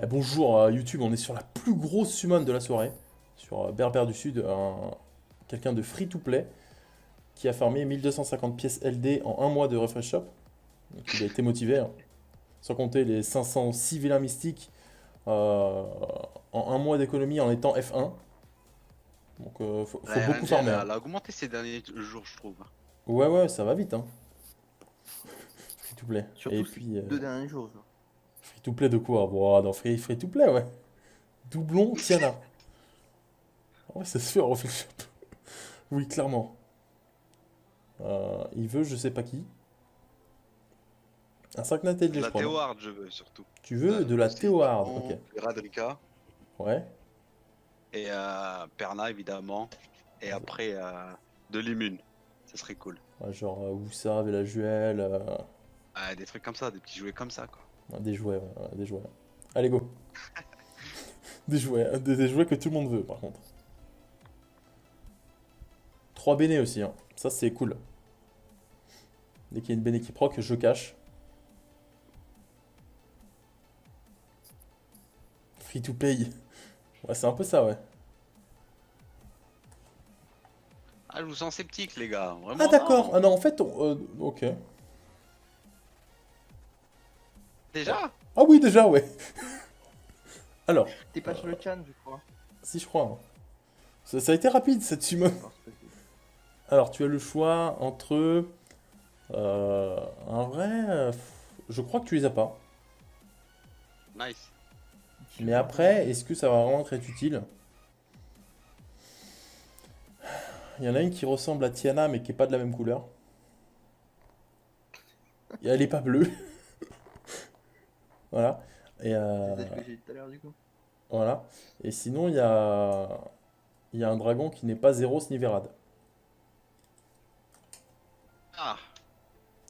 Bonjour YouTube, on est sur la plus grosse summon de la soirée, sur Berbère du Sud, quelqu'un de free to play qui a farmé 1250 pièces LD en un mois de refresh shop. Donc il a été motivé, hein. Sans compter les 506 vilains mystiques euh, en un mois d'économie en étant F1. Donc faut beaucoup RNG, farmer, hein. elle a augmenté ces derniers jours, je trouve. Ouais, ouais, ça va vite, hein. Free to play. Et Surtout ces puis, 2 derniers jours, genre. free to play de quoi? Bon, dans free to play, ouais. Doublon, Tiana. Ah ouais, ça se fait en refresh shop. Oui, clairement. Il veut je sais pas qui. Un 5 nat De LD, je la crois, non? Théoard, je veux surtout. Tu veux de la Aussi, Théoard, ok. Dragon, Radrika Ouais. et Perna, évidemment. Et après, de l'Immune. Ça serait cool. Ouais, genre Woussa, Velajuel, Des trucs comme ça, des petits jouets comme ça, quoi. des jouets, ouais, ouais, des jouets. Allez, go. Des jouets, des jouets que tout le monde veut, par contre. 3 béné aussi, hein. Ça, c'est cool. Dès qu'il y a une béné qui proc, je cache. Free to play. Ouais, c'est un peu ça, ouais. Ah, je vous sens sceptique, les gars. Ah, Vraiment, d'accord. non. Ah non, en fait, ok. Déjà? Ah oui, déjà, ouais. Alors, T'es pas sur le chan, je crois. si je crois, hein. Ça a été rapide, cette summon. Non, c'est possible. Alors, tu as le choix entre... en vrai, je crois que tu les as pas. Nice. Mais après, est-ce que ça va vraiment être utile? Il y en a une qui ressemble à Tiana, mais qui est pas de la même couleur. Et elle est pas bleue. Voilà. Et C'est celle que j'ai dit tout à l'heure, du coup. voilà. Et sinon, il y a un dragon qui n'est pas Zéros ni Vérad. Ah,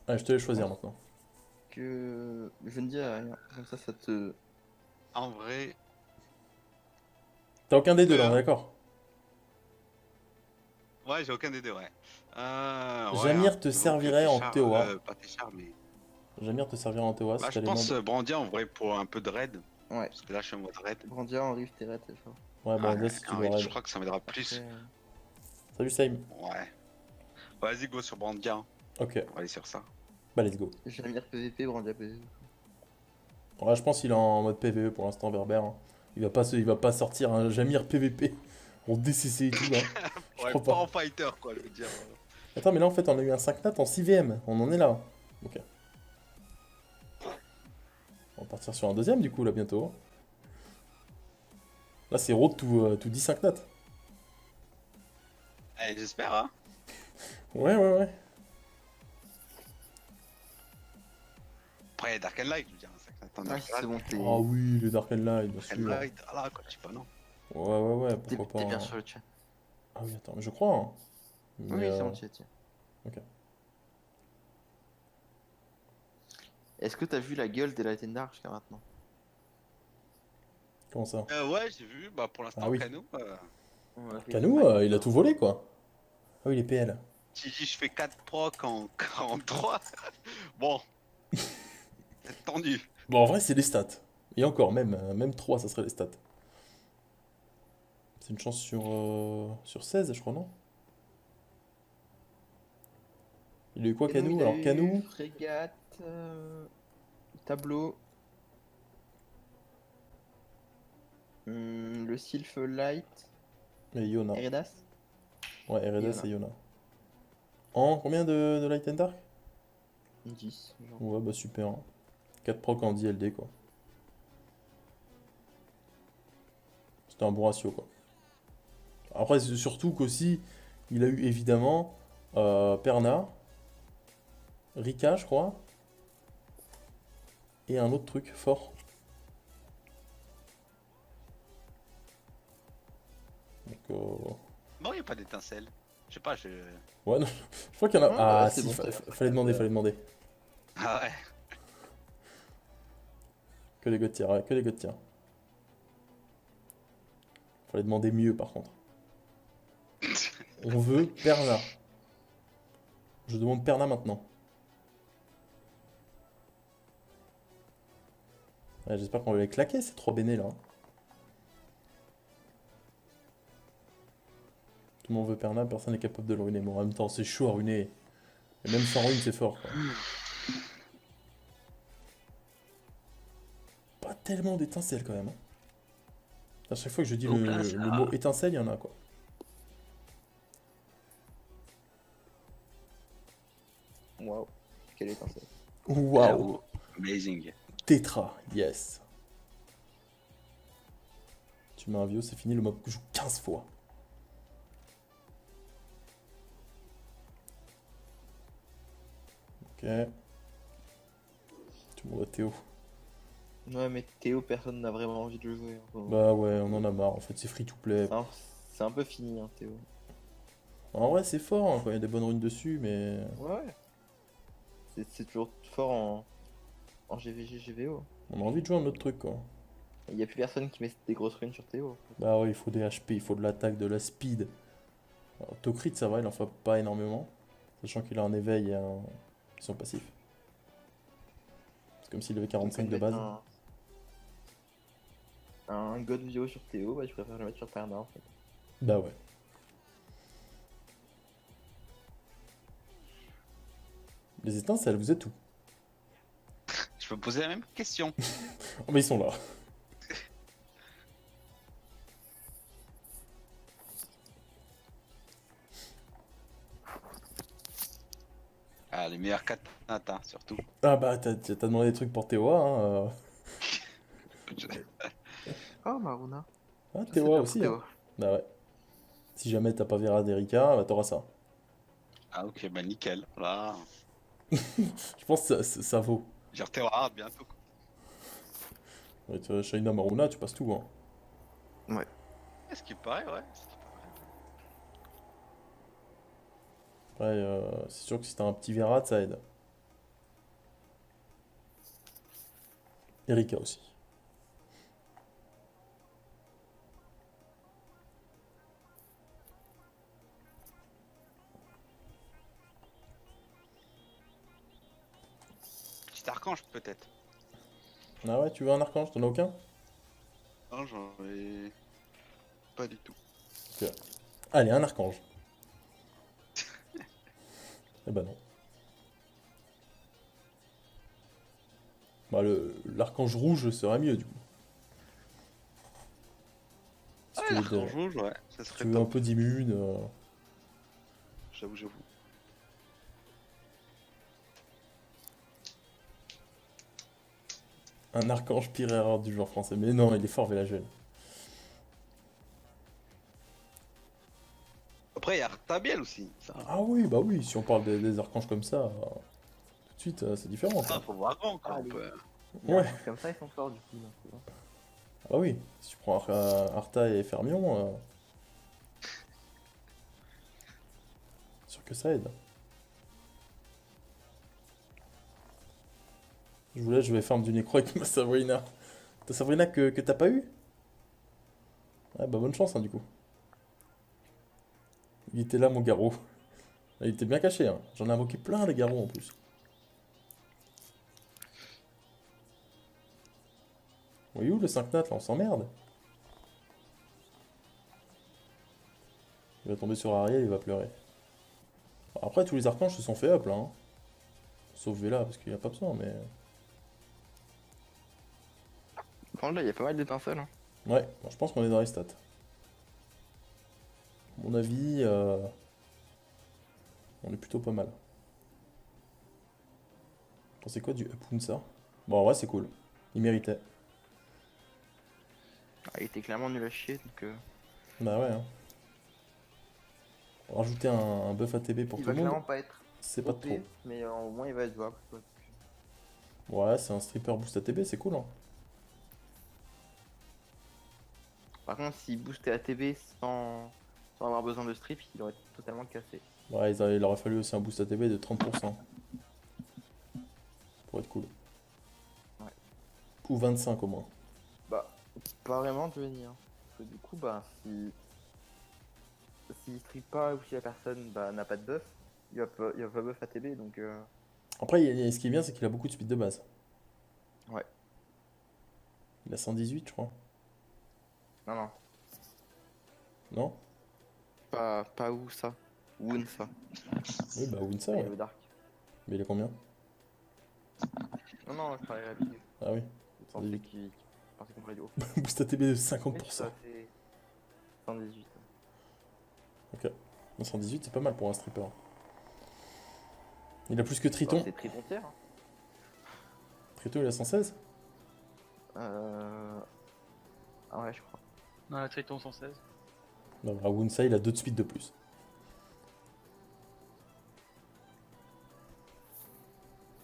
Allez, je te laisse Je choisir pense maintenant. que je ne dis rien. Comme ça te. en vrai. T'as aucun des deux là, on est Hein. d'accord? Ouais, j'ai aucun des deux, ouais. Ouais, hein. Jamir te J'avoue que servirait en Téchar, TOA. pas Téchar, mais. Jamir te servirait en TOA si Bah, je t'as les pense modes. Brandia en vrai pour un peu de raid. Ouais. Parce que là, je suis en mode raid. Brandia en rive terrestre, c'est fort. Ouais, bon, Ah, là, si tu en veux raid, raid. je crois que ça m'aidera plus. Après, Salut Saïm. Ouais. Vas-y, go sur Brandia, hein. Ok, On va aller sur ça. bah let's go. Jamir PVP, Brandia PVP. Ouais, je pense qu'il est en mode PVE pour l'instant, Berbère, hein. Il va pas sortir un Jamir PVP en DCC et tout là. Je Ouais, crois pas pas. en fighter, quoi, je veux dire. Attends, mais là en fait on a eu un 5 nat en 6 VM. On en est là. Ok. On va partir sur un deuxième du coup là bientôt. Là c'est road to 10 5 nat. Eh, j'espère, hein. Ouais, ouais, ouais. Après, Dark and Light, je veux dire, ça attends, Ah, Dark c'est bon, t'es Ah oui, le Dark and Light, bien Dark and sûr. Light, ah là, quoi, je sais pas, non. Ouais, ouais, ouais, t'es- pourquoi t'es pas, bien hein. sur le chan. Ah oui, attends, mais je crois, hein. Mais, Oui, c'est bon, tiens. ok. Est-ce que t'as vu la gueule des Light and Dark jusqu'à maintenant? Comment ça? Ouais, j'ai vu, bah pour Ah l'instant, oui. Kano, On a fait Canou, fight. il a tout volé quoi. Ah oui, les PL. si je fais 4 proc en 43, bon, c'est tendu. Bon, en vrai, c'est les stats. Et encore, même 3, ça serait les stats. C'est une chance sur 16, je crois, non? Il a eu quoi, Et nous, Canou? il a Alors, eu Canou, frégate, tableau, le Sylph Light, et Yona. Eredas. Ouais, Eredas Yona. et Yona. En combien de Light and Dark? 10, genre. Ouais, bah super, hein. 4 proc en DLD, quoi. C'était un bon ratio, quoi. Après, c'est surtout qu'aussi, il a eu évidemment Perna, Rika, je crois, et un autre truc fort. Donc, Bon, y a pas d'étincelle. Je sais pas, je. ouais, non, je crois qu'il y en a. Ouais, bah, Ah, c'est si, bon, fallait demander, fallait demander. Ah ouais. Que des gars de tir, ouais, que des gars de tir. Fallait demander mieux, par contre. On veut Perna. Je demande Perna maintenant. Ouais, j'espère qu'on va les claquer, ces 3 bénés là. Tout le monde veut Perna, personne n'est capable de le ruiner. Bon, en même temps, c'est chaud à ruiner. Et même sans rune, c'est fort, quoi. Pas tellement d'étincelles quand même, hein. À chaque fois que je dis Donc là, le mot ça. étincelle, il y en a, quoi. Waouh, quelle étincelle. Waouh! Oh, amazing. Tétra, yes. Tu mets un vieux, c'est fini, le mob joue 15 fois. Ok. Tu m'envoies Théo. Ouais, mais Théo, personne n'a vraiment envie de le jouer. Enfin, Bah ouais, on en a marre, en fait, c'est free to play. c'est un... c'est un peu fini, hein, Théo. En vrai, c'est fort hein, quand il y a des bonnes runes dessus, mais. Ouais, c'est toujours fort en GVG, GVO. On a envie de jouer à un autre truc, quoi. Il n'y a plus personne qui met des grosses runes sur Théo. Bah ouais, il faut des HP, il faut de l'attaque, de la speed. Alors, Tokrit, ça va, il en fait pas énormément. Sachant qu'il a un éveil et son passif. C'est comme s'il avait Donc, 45 de mettre base. un God Vio sur Théo, bah, je préfère le mettre sur Perna en fait. Bah ouais. Les étincelles, vous êtes où? Je peux poser la même question. Oh, mais ils sont là. Ah, les meilleurs katanas, surtout. Ah bah, t'as demandé des trucs pour Théoa, hein. Oh, Maruna. Ah, Ça, c'est Théoa bien pour aussi, hein. Théo. Bah ouais. Si jamais t'as pas Vera d'Erika, bah t'auras ça. Ah, ok, bah nickel. Voilà. Je pense que ça vaut. J'ai rare bientôt, quoi. Ouais, Shaina Maruna, tu passes tout, hein. Ouais. Ce qui paraît, ouais. Après, c'est sûr que si t'as un petit Vera, ça aide. Erika aussi. Petit archange, peut-être. Ah ouais, tu veux un archange, t'en as aucun? Non, j'en ai pas du tout. Ok. Allez, un archange. Eh ben non. Bah, l'archange rouge serait mieux, du coup. Si Ah, tu veux, l'archange rouge, ouais, ça si serait tu veux un top. peu d'immune. J'avoue, j'avoue. Un archange pire erreur du genre français. Mais non, il est fort, Velajuel. Après, il y a Artabiel aussi. Ça, Ah oui, bah oui, si on parle des archanges comme ça, tout de suite, c'est différent, ça quoi. faut voir grand, quoi. Ah, On peut... Les Ouais. archanges comme ça, ils sont forts du coup. Donc, tu vois. Ah bah oui, si tu prends Arta et Fermion, sûr que ça aide. Je vais farm du Necro avec ma Sabrina. Ta Sabrina que t'as pas eu? Ah bah bonne chance, hein, du coup. Il était là, mon garrot. Il était bien caché, hein. J'en ai invoqué plein, les garrots, en plus. Oui, où le 5 nat, là, on s'emmerde. Il va tomber sur Ariel, il va pleurer. Après, tous les archanges se sont fait up, là, hein. Sauf Vela, parce qu'il a pas besoin, mais... Franchement, là, il y a pas mal d'étincelles. Hein. Ouais, bon, je pense qu'on est dans les stats. À mon avis, on est plutôt pas mal. C'est quoi du Apunsa? Bon, en vrai, c'est cool. Il méritait. Ah, il était clairement nul à chier, donc Bah ouais, hein. Rajouter un buff ATB pour il tout va le monde, clairement pas être c'est pas OP, trop. mais au moins il va être jouable. Quoi. Ouais, c'est un stripper boost ATB, c'est cool, hein. Par contre, s'il boostait ATB sans avoir besoin de strip, il aurait totalement cassé. Ouais, il aurait fallu aussi un boost ATB de 30%. Pour être cool. Ouais. Ou 25 au moins. Bah, pas vraiment, Johnny. Hein. Parce que du coup, bah, s'il strip pas ou si la personne bah, n'a pas de buff, il va pas buff ATB, donc... Après, ce qui est bien, c'est qu'il a beaucoup de speed de base. Ouais. Il a 118, je crois. Non, non. Non? Pas où ça. Woon ça. Oui, bah Winsa, Pas ouais. Hello Dark. Mais il est combien? Non, je parlais Rabi. Ah oui. Je pensais qu'il pensait qu'on parlait du haut. Boost ATB de Mais 50%. ça, c'est 118. Ok. 118, c'est pas mal pour un stripper. Il a plus que Bon, Triton. c'est Triton tiers. Hein. Triton, il a 116? Ah ouais, je crois. Non, la Triton 116. Non, à Winsa, il a 2 de suite de plus.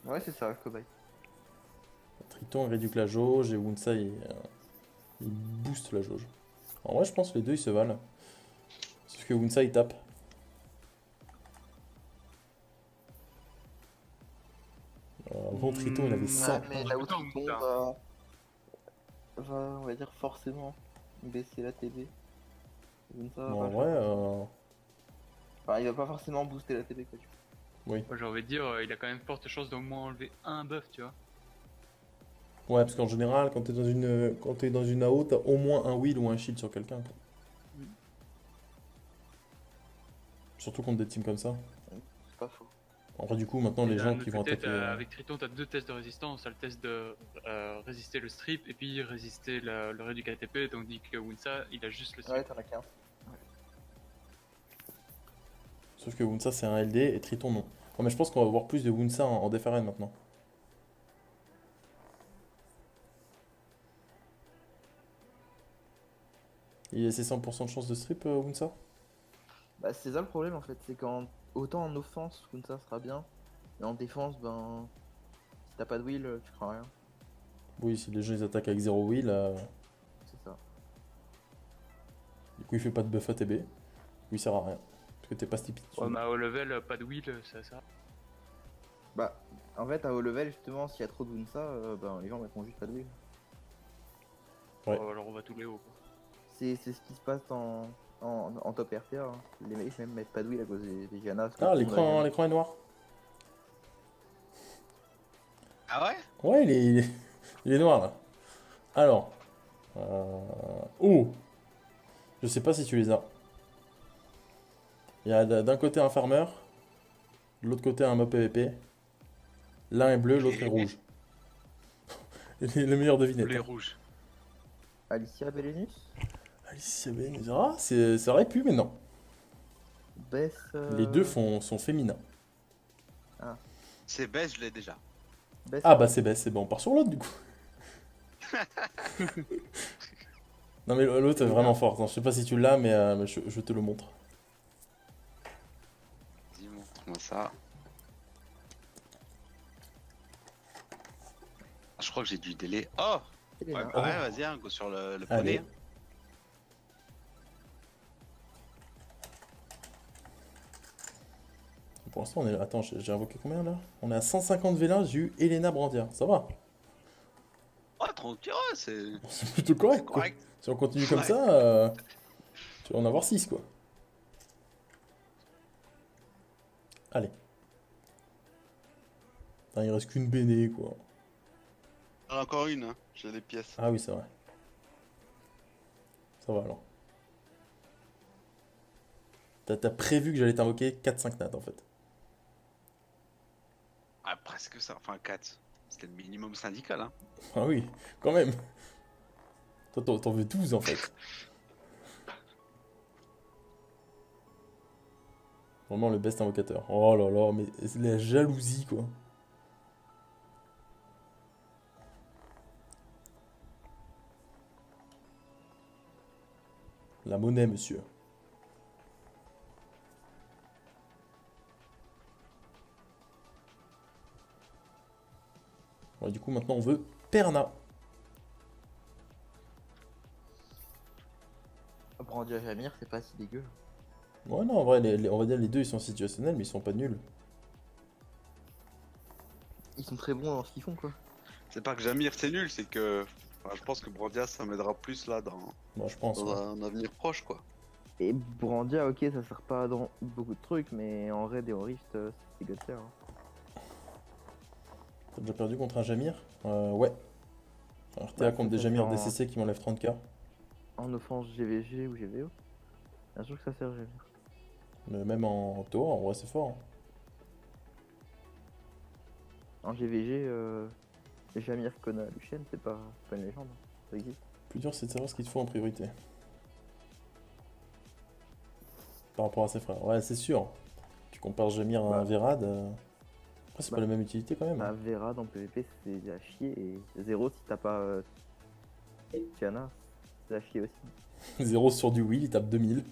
Ouais, c'est ça, cobaye. Triton, il réduit la jauge et Winsa, il booste la jauge. En vrai, je pense que les deux, ils se valent. Sauf que Winsa, il tape. Avant, Triton, il avait 100. Ouais, mais là où Putain, Triton putain. va, on va dire forcément baisser la TB. Woon-ça va Mais en pas vrai, faire. Enfin, il va pas forcément booster la TB quoi. oui. Moi, j'ai envie de dire, il a quand même forte chance d'au moins enlever un buff, tu vois. Ouais, parce qu'en général, quand t'es dans une AO, t'as au moins un wheel ou un shield sur quelqu'un. Quoi. Mm. Surtout contre des teams comme ça. C'est pas faux. En vrai, du coup, maintenant, Et les d'un gens autre qui vont côté, attaquer. avec Triton, t'as deux tests de résistance. T'as le test de résister le strip et puis résister le raid du KTP, tandis que Winsa, il a juste le strip. Ouais, t'en as qu'un. Sauf que Wunsa, c'est un LD et Triton, non. Ouais, mais je pense qu'on va voir plus de Wunsa en DFRN maintenant. Il a ses 100% de chance de strip, Wunsa? Bah, c'est ça le problème en fait, c'est qu'en autant en offense, Kunsa sera bien, mais en défense, ben, si t'as pas de wheel, tu feras rien. Oui, si les gens ils attaquent avec 0 wheel, C'est ça. du coup il fait pas de buff ATB. Oui, il sert à rien. Parce que t'es pas stupide. Ouais, mais à haut level, pas de wheel, ça. Bah, en fait, à haut level, justement, s'il y a trop de Kunsa, ben, les gens mettront juste pas de wheel. Ouais. Alors on va tous les hauts, quoi. C'est ce qui se passe en top RTA. Hein. Les mecs même mettent pas de wheel à cause des Jannas. Ah, l'écran est noir. Ah ouais? Ouais, il est noir là. Alors. Oh! Je sais pas si tu les as. Il y a d'un côté un farmer, de l'autre côté un mob PVP. L'un est bleu, l'autre est rouge. Le meilleur devinette. Les Hein. rouges. Alicia Belenus Alicia Ben, ah, ça aurait pu, mais non. Bess. Les deux sont féminins. C'est bête, je l'ai déjà. Bess. Ah bah c'est bête, c'est bon, on part sur l'autre du coup. Non mais l'autre est vraiment fort. Attends, je sais pas si tu l'as, mais je te le montre. Dis, montre-moi ça. Ah, je crois que j'ai du délai. Oh! Ouais, Elena. bah ouais, vas-y, hein, go sur le Allez. poney. Hein. Pour l'instant, on est là. Attends, j'ai invoqué combien là? On est à 150 V1, j'ai eu Elena Brandia. Ça va? Oh, tranquille, ouais, c'est C'est plutôt correct, c'est quoi. correct. Si on continue comme Ouais. ça, tu vas en avoir 6 quoi. Allez. Putain, il reste qu'une Béné quoi. J'en ai encore une, hein. J'ai les pièces. Ah oui, c'est vrai. Ça va alors. T'as prévu que j'allais t'invoquer 4-5 nats en fait. Ah, presque ça, enfin 4. C'était le minimum syndical, hein. Ah oui, quand même. Toi, t'en veux 12 en fait. Vraiment le best invocateur. Oh là là, mais c'est la jalousie quoi. La monnaie, monsieur. Ouais, du coup, maintenant on veut Perna. Brandia Jamir, c'est pas si dégueu. Ouais, non, en vrai, on va dire les deux ils sont situationnels, mais ils sont pas nuls. Ils sont très bons dans ce qu'ils font quoi. C'est pas que Jamir c'est nul, c'est que. Enfin, je pense que Brandia ça m'aidera plus là dans Moi, je pense. Ouais. un avenir proche, quoi. Et Brandia, ok, ça sert pas dans beaucoup de trucs, mais en raid et en rift, c'est dégueu de faire. Hein. T'as déjà perdu contre un Jamir? Ouais. RTA contre des ça Jamir sert en, DCC qui m'enlève 30k. en offense GVG ou GVO. Bien sûr que ça sert Jamir. Mais même en tour, en vrai, c'est fort. Hein. En GVG, Jamir Kona Lucien, c'est pas une légende. Ça existe. Plus dur, c'est de savoir ce qu'il te faut en priorité. Par rapport à ses frères. Ouais, c'est sûr. Tu compares Jamir à un Bah. Verad. Après, c'est Bah. pas la même utilité quand même. Bah, Vera dans PvP, c'est à chier. Et 0 si t'as pas Tiana, c'est à chier aussi. 0 sur du wheel, il tape 2000.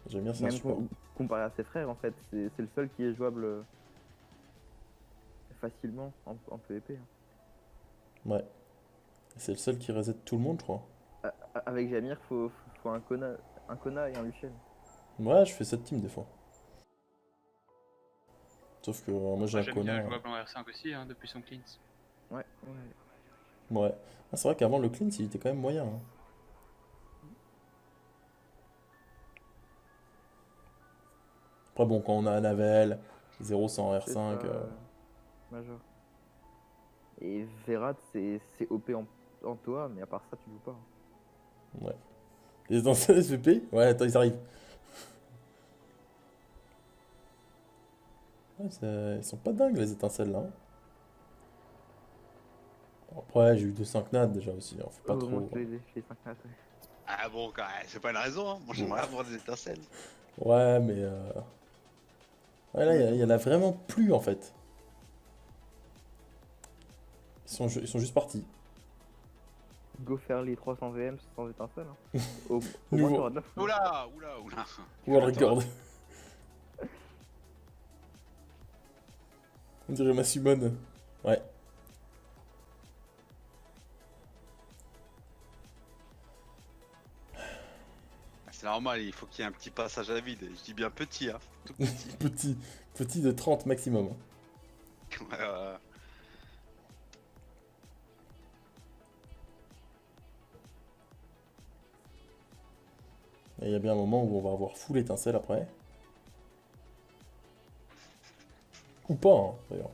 Jamir, c'est un Même support. comparé à ses frères, en fait, c'est le seul qui est jouable facilement en PvP. Hein. Ouais. C'est le seul qui reset tout le monde, je crois. Avec Jamir, faut un Kona et un Lucien. Ouais, je fais cette team des fois. Sauf que moi j'ai Moi, un j'aime bien connard. jouable en R5 aussi, hein, depuis son cleanse. Ouais. Ouais. Ah, c'est vrai qu'avant le cleanse il était quand même moyen. Hein. Après bon, quand on a un Navel, 0 sans C'est R5. ça, Major. Et Verad, c'est OP en Toa, mais à part ça, tu joues pas. Hein. Ouais. Les étincelles SVP? Ouais, attends, ils arrivent. Ouais, ils sont pas dingues les étincelles là. Hein. Bon, après, j'ai eu 200 knats déjà aussi, hein, faut pas Heureusement trop. que les 5 nattes, ouais. Ah bon, quand même, c'est pas une raison, hein. Moi j'aimerais avoir des étincelles. Ouais, mais. Ouais, là, il y en a vraiment plus en fait. Ils sont juste partis. Go faire les 300 VM sans étincelle. Hein. Au moins, Nouveau. t'auras de la fou. Oula. World record. On dirait ma summon. Ouais. C'est normal, il faut qu'il y ait un petit passage à vide. Je dis bien petit, hein. Tout petit. Petit de 30 maximum. Ouais, Et il y a bien un moment où on va avoir full étincelle après. Ou pas, hein, d'ailleurs.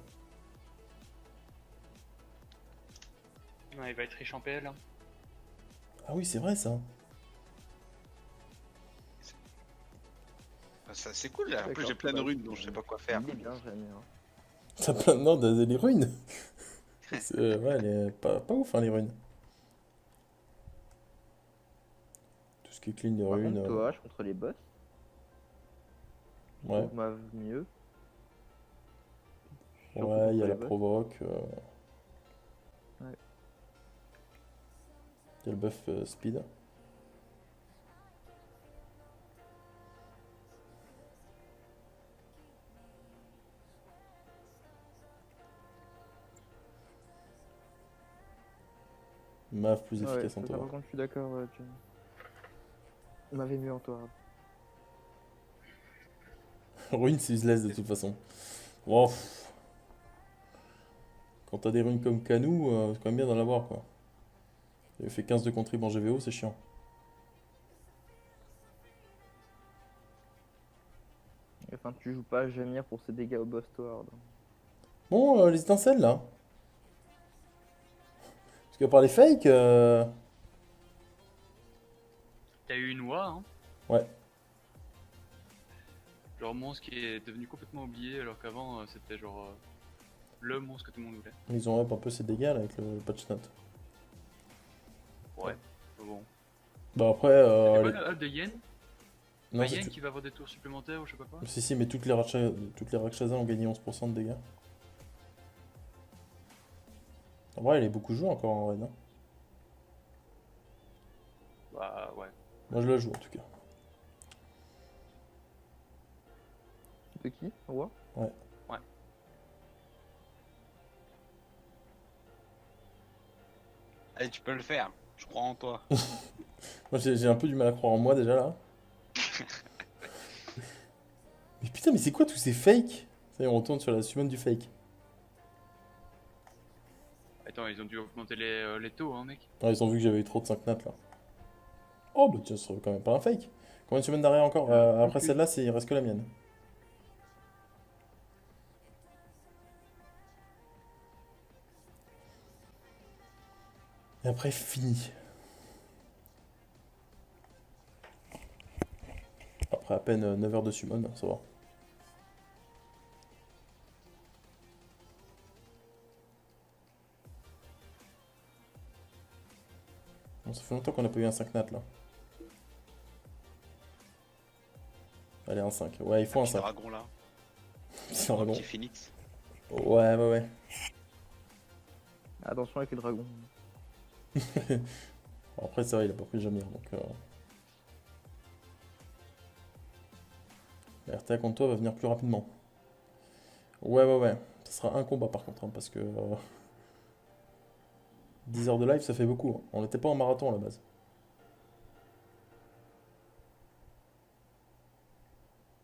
Non, il va être riche en PL. Hein. Ah oui, c'est vrai ça. Ça c'est cool, là. En plus D'accord, j'ai plein de bah, runes, donc je sais pas quoi faire. Il est bien, Jamir. Hein. T'as plein de noms, les runes. Ouais, elle est pas ouf, hein, les runes. Tout ce qui est clean de Par runes. contre, Toa, contre les boss, Ouais, on m'a mieux. Surtout ouais, il y contre a les la boss. provoque. Ouais. Il y a le buff speed. Mave plus Ouais, efficace ça, en par tour. contre, je suis d'accord, Jamir. On m'avait mieux en Toa. Runes, c'est useless de toute façon. Bon, pff. Quand t'as des runes comme Canou, c'est quand même bien d'en avoir quoi. Il fait 15 de contrib en GVO, c'est chiant. Enfin, tu joues pas Jamir pour ses dégâts au boss Toa. Bon, les étincelles là. Parce qu'à part les fakes, T'as eu une oie, hein. ouais. Genre monstre qui est devenu complètement oublié alors qu'avant c'était genre le monstre que tout le monde voulait. Ils ont up un peu ces dégâts là avec le patch note. Ouais. Bon. Bah après, C'est quoi le up de Yen? non, Pas c'est Yen tout- qui va avoir des tours supplémentaires ou je sais pas quoi? Si, mais toutes les Rakshasas ont gagné 11% de dégâts. En vrai, elle est beaucoup jouée encore en raid. Hein. Bah ouais. Moi, je la joue en tout cas. De qui? Roi? Allez, tu peux le faire. Je crois en toi. Moi, j'ai un peu du mal à croire en moi déjà là. Mais putain, mais c'est quoi tous ces fakes? Ça y est, on retourne sur la summon du fake. Attends, ils ont dû augmenter les taux, hein, mec. Ah, ils ont vu que j'avais eu trop de 5 nats là. Oh, bah tiens, ce serait quand même pas un fake. Combien de semaines d'arrêt encore? Après aucune. celle-là, il reste que la mienne. Et après, fini. Après à peine 9 heures de summon, ça va. Bon, ça fait longtemps qu'on n'a pas eu un 5 nat là. Allez, un 5. Ouais, il faut un Petit 5. dragon là. C'est un dragon. Petit phoenix. Ouais, ouais, ouais. Attention avec le dragon. Bon, après, ça va, il a pas pris Jamir donc. La RTA contre toi va venir plus rapidement. Ouais, ouais, ouais. Ça sera un combat par contre, hein, parce que 10 heures de live, ça fait beaucoup, hein. On n'était pas en marathon à la base.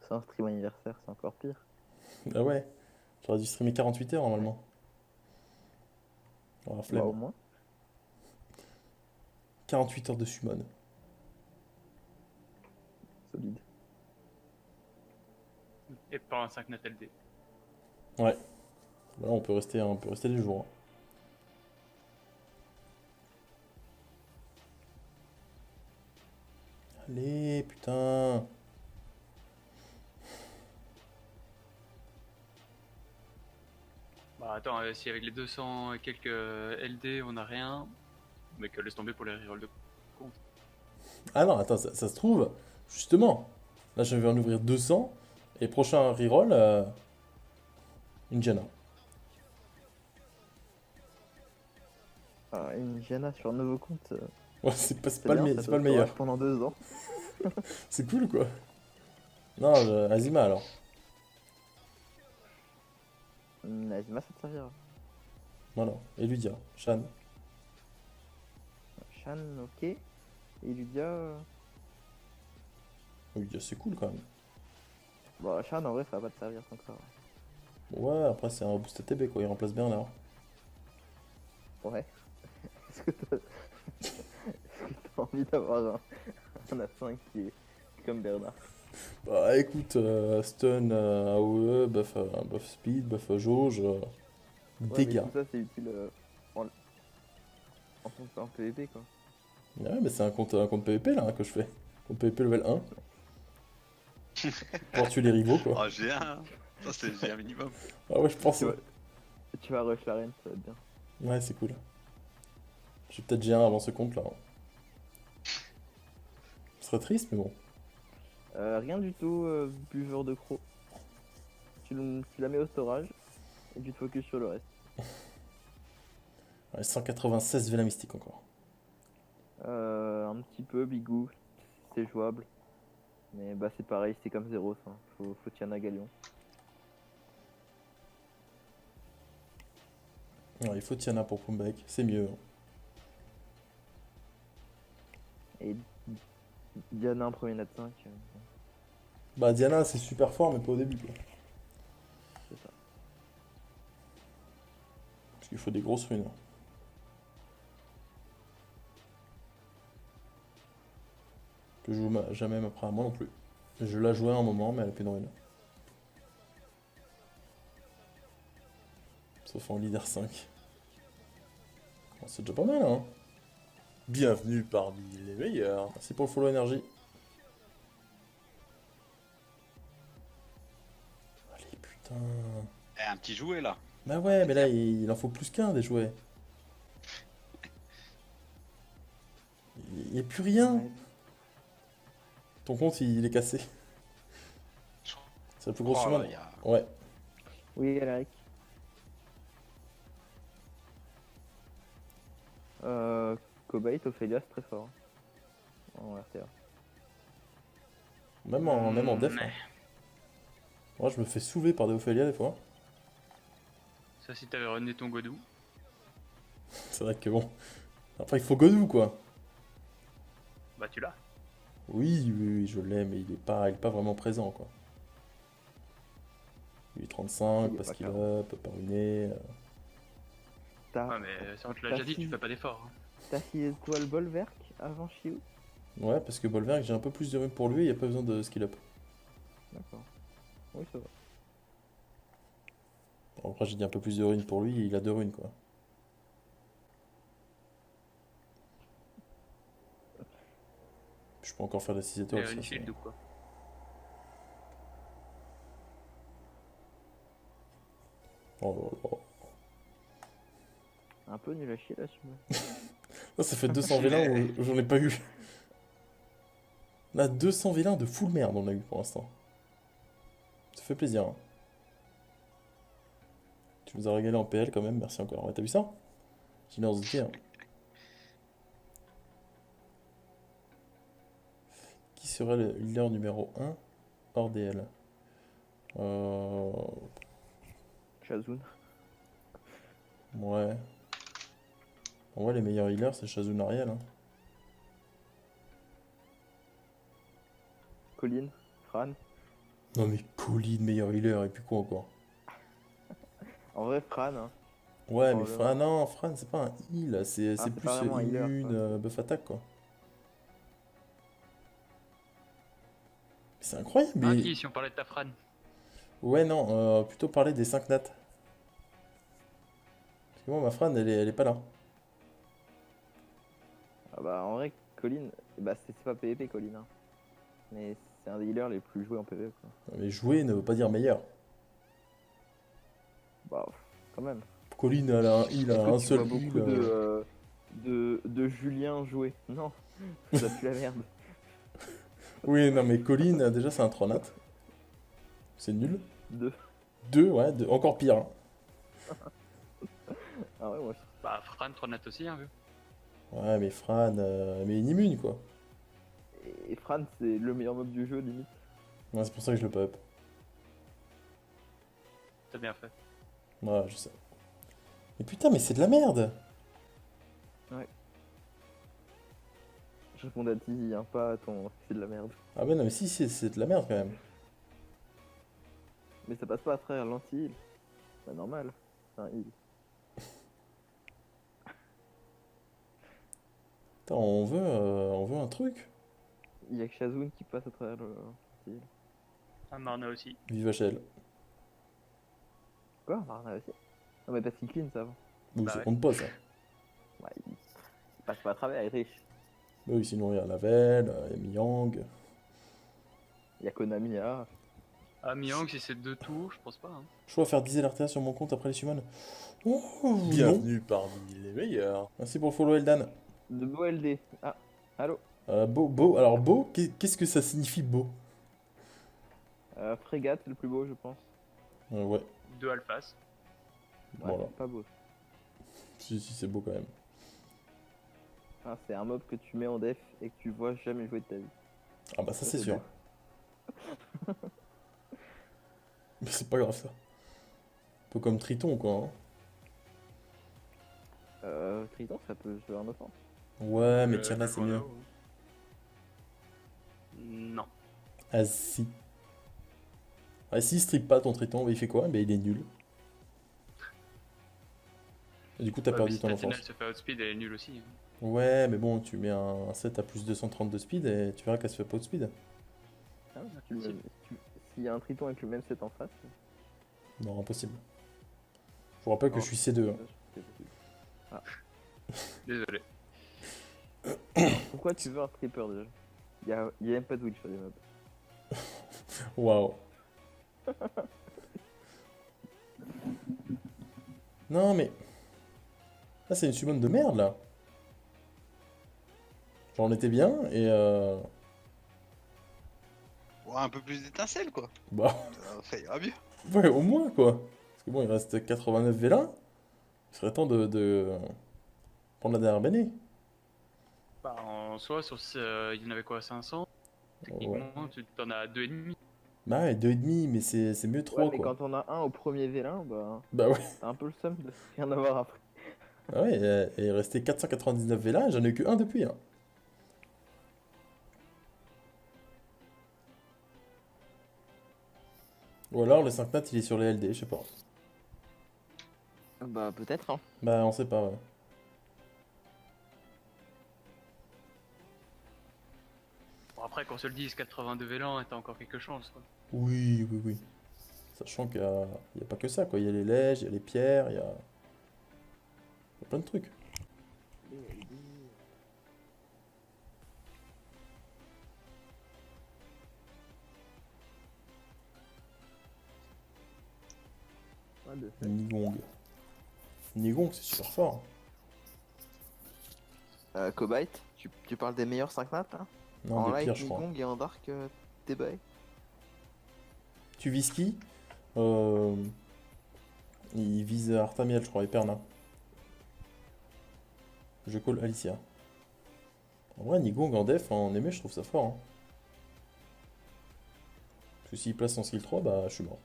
C'est un stream anniversaire, c'est encore pire. Ah ouais. J'aurais dû streamer 48 heures normalement. Oh, la Bah, flemme. au moins. 48 heures de summon. Solide. Et pas un 5 Nat LD. Ouais. Là, on peut rester des jours, hein. Allez, putain. Bah attends, si avec les 200 et quelques LD on a rien, mais que laisse tomber pour les rerolls de compte. Ah non, attends, ça se trouve, justement. Là, je vais en ouvrir 200. Et prochain reroll, une Janna. Ah, une Gianna sur un nouveau compte, Ouais, c'est pas, c'est pas, bien, ça c'est te pas le meilleur. courage pendant 2 ans. C'est cool, quoi. Non, Azima alors. Azima, ça te servira. Voilà. Et Ludia, Shan. Shan, ok. Et Ludia. Ludia, c'est cool quand même. Bon, Shan, en vrai, ça va pas te servir tant que ça. Ouais, après, c'est un boost ATB, quoi. Il remplace Bernard. Ouais. Est-ce que t'as envie d'avoir un A5 qui est comme Bernard? Bah écoute, stun, AOE, buff speed, buff jauge, Ouais, mais dégâts. tout ça, c'est utile en PvP, quoi. Ouais, mais c'est un compte PvP là, hein, que je fais. Compte PvP level 1. Pour tuer les rivaux, quoi. Oh, j'ai un. Ça, c'est j'ai un minimum. Ah ouais, je pense. Tu Tu vas rush l'arène, ça va être bien. Ouais, c'est cool. J'ai peut-être G1 avant ce compte là, hein. Ce serait triste, mais bon. Rien du tout, buveur de crocs. Tu la mets au storage et tu te focus sur le reste. Ouais, 196 Vela Mystique encore. Un petit peu, Bigou, c'est jouable. Mais bah c'est pareil, c'est comme 0 ça. Faut Tiana Galion. Ouais, il faut Tiana pour Pumbek, c'est mieux, hein. Et Diana en premier nat 5, Bah Diana c'est super fort, mais pas au début, quoi. c'est ça. Parce qu'il faut des grosses runes, hein. Que je joue jamais après à moi non plus. Je la jouais à un moment, mais elle a plus de runes. Sauf en leader 5. Bon, c'est déjà pas mal, hein. Bienvenue parmi les meilleurs. Merci pour le follow énergie. Allez, putain. Eh, un petit jouet là. Bah ouais, mais là, il en faut plus qu'un des jouets. Il n'y a plus rien. Ouais. Ton compte, il est cassé. C'est la plus grosse Oh, summon. là, il y a- Ouais. Oui, Alaric. Cobalt, Ophelia, c'est très fort. En RTA. Même en def, hein. Moi, je me fais soulever par des Ophelia des fois. Ça, si t'avais rené ton Godou. C'est vrai que bon. Après, il faut Godou, quoi. Bah, tu l'as. Oui, oui, oui, je l'ai, mais il est pas vraiment présent, quoi. Il est 35, Il est parce pas qu'il carré. up, pas ruiné. T'as Ouais, mais ça, on te l'a déjà dit, tu fais pas d'effort, hein. t'as 6 étoiles Bolverk avant Shiu? Ouais, parce que Bolverk, j'ai un peu plus de runes pour lui, il n'y a pas besoin de skill up. D'accord. Oui, ça va. Bon, après, j'ai dit un peu plus de runes pour lui, il a 2 runes, quoi. Je peux encore faire des 6 Et étoiles. Ça, une c'est- shield ou quoi. Oh là là. Un peu nul à chier là, celui-là. Là, ça fait 200 vélins où j'en ai pas eu. Là, 200 vélins de full merde on a eu pour l'instant. Ça fait plaisir. Hein. Tu nous as régalé en PL quand même, merci encore. Ouais, t'as vu ça? Générosité. Hein. Qui serait le healer numéro 1 hors DL? Shazun. Ouais. En vrai, les meilleurs healers, c'est Shazun Ariel. Hein. Colin. Fran. Non mais Colin, meilleur healer, et puis quoi encore? En vrai, Fran. Hein. Ouais, mais Probablement. Fran, non, Fran, c'est pas un heal, c'est c'est plus pas vraiment un healer, immune, quoi. buff attaque, quoi. C'est incroyable, Ah, mais... qui, si on parlait de ta Fran? Ouais, non, plutôt parler des 5 nats. Parce que moi, ma Fran, elle est pas là. Ah bah, en vrai, Colin. Bah, c'est pas PvP, Colin. Hein. Mais c'est un des healers les plus joués en PvP, quoi. Mais jouer ne veut pas dire meilleur. Bah, quand même. Colin, elle a un heal, Est-ce a que un tu seul vois heal. beaucoup de Julien jouer? Non. Ça pue la merde. Oui, non, mais Colin, déjà, c'est un 3 nat. C'est nul. 2. 2, ouais, encore pire. Hein. Ah ouais, moi Bah, Fran, 3 nat aussi, hein, vu. Ouais, mais Fran, mais immune, quoi. Et Fran, c'est le meilleur mob du jeu, limite. Ouais, c'est pour ça que je le pop. T'as bien fait. Ouais, je sais. Mais putain, mais c'est de la merde! Je réponds à Tizi, hein, pas à ton. C'est de la merde. Ah ouais, non, mais si, c'est de la merde quand même. Mais ça passe pas à travers l'anti-heal. Bah, normal. C'est un heal. Putain, on veut un truc. Il y a que Shazun qui passe à travers le anti-heal. Ah, Marna aussi. Vive HL. Quoi? Marna aussi? Non, mais parce qu'il clean ça. Oui, Bah ça ouais. compte pas ça. Ouais, il passe pas à travers, il est riche. Bah oui, sinon il y a Navel, il y a Miyang. Il y a Konami, ah. Ah, Miang, si c'est 2 tours, je pense pas. Hein. Je dois faire 10 LRTA sur mon compte après les summons. Oh, non. Bienvenue parmi les meilleurs. Merci pour le follow, Eldan. De beau LD. Ah, allô? Beau, alors beau, qu'est-ce que ça signifie beau? Frégate, c'est le plus beau, je pense. Ouais, 2 alphas. Ouais, voilà. pas beau. Si, c'est beau quand même. Ah, c'est un mob que tu mets en def et que tu vois jamais jouer de ta vie. Ah bah ça c'est c'est sûr. beau. Mais c'est pas grave ça. Un peu comme Triton quoi. Hein. Triton, ça peut jouer en offense. Ouais, mais Tiana c'est mieux. Non. Ah si. Ah si, il strip pas ton Triton, bah, il fait quoi? Bah il est nul. Et du coup t'as Ouais, perdu mais si ton ta enfance. finale se fait outspeed, elle est nulle aussi. Hein. Ouais, mais bon, tu mets un set à plus 230 de speed et tu verras qu'elle se fait pas de speed. Ah, s'il y a un Triton avec le même set en face, Non, impossible. Je vous rappelle que Oh. je suis C2. Hein. c'est possible. Désolé. Pourquoi tu veux un tripper déjà? Il y a même pas de witch sur les mobs. Waouh. Non, mais. Là, c'est une summon de merde là. J'en étais bien et Ouais, un peu plus d'étincelles, quoi. bah, Ça ira mieux. ouais, au moins quoi. Parce que bon, il reste 89 Vélins. Il serait temps de prendre la dernière béné. Bah, en soi, sur il y en avait quoi, 500? Techniquement, tu t'en as 2,5. Bah ouais, 2,5, mais c'est mieux 3 Ouais, mais quoi. quand on a un au premier vélin, bah, Bah ouais. t'as un peu le seum de rien avoir après. Ah ouais, et il restait 499 Vélins et j'en ai eu que un depuis. Hein. Ou alors le 5 nat il est sur les LD, je sais pas. Bah, peut-être, hein. Bah on sait pas, ouais. Bon, après, qu'on se le dise, 82 vélans, t'as encore quelques chances. Quoi. Oui. Sachant qu'il y a pas que ça, quoi. Il y a les lèges, il y a les pierres, il y a plein de trucs. 2. Nigong. Nigong, c'est super fort. Cobite, tu parles des meilleurs 5 nat hein. Non, En des pires, light, je crois. Nigong et en dark, Tebai. Tu vises qui Il vise Artamiel, je crois, et Perna. Je call Alicia. En vrai, Nigong en def, en aimé, je trouve ça fort. Hein. Parce que s'il place son skill 3, bah je suis mort.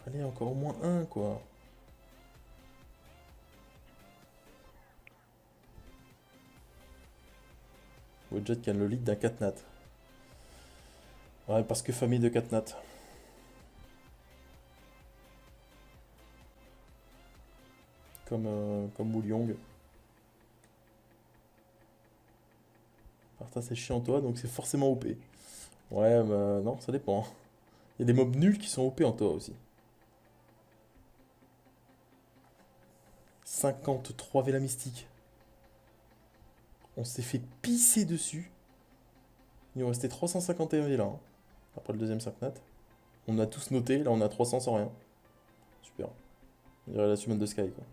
Allez, encore au moins un, quoi. Wedget gagne le lead d'un 4 nat. Ouais, parce que famille de 4 nat. Comme Woolyong. Parta c'est chiant toi, donc c'est forcément OP. Ouais, bah non, ça dépend. Il y a des mobs nuls qui sont OP en toi aussi. 53 Vela Mystique. On s'est fait pisser dessus. Il nous restait 351 Vela. Hein, après le deuxième 5 nat. On a tous noté, là on a 300 sans rien. Super. On dirait la summon de Sky quoi.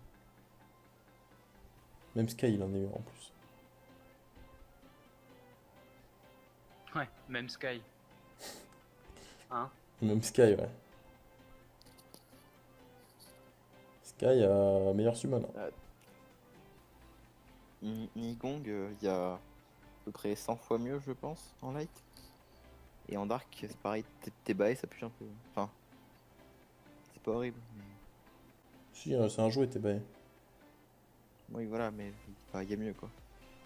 Même Sky il en est en plus. Ouais, même Sky. Hein? Même Sky ouais. Sky a meilleur summon. Hein. Nigong, il y a à peu près 100 fois mieux, je pense, en light. Et en dark, c'est pareil, Tebai, ça pue un peu. Enfin, c'est pas horrible. Mais... Si, c'est un jouet, t'es bail. Oui, voilà, mais il y a mieux quoi.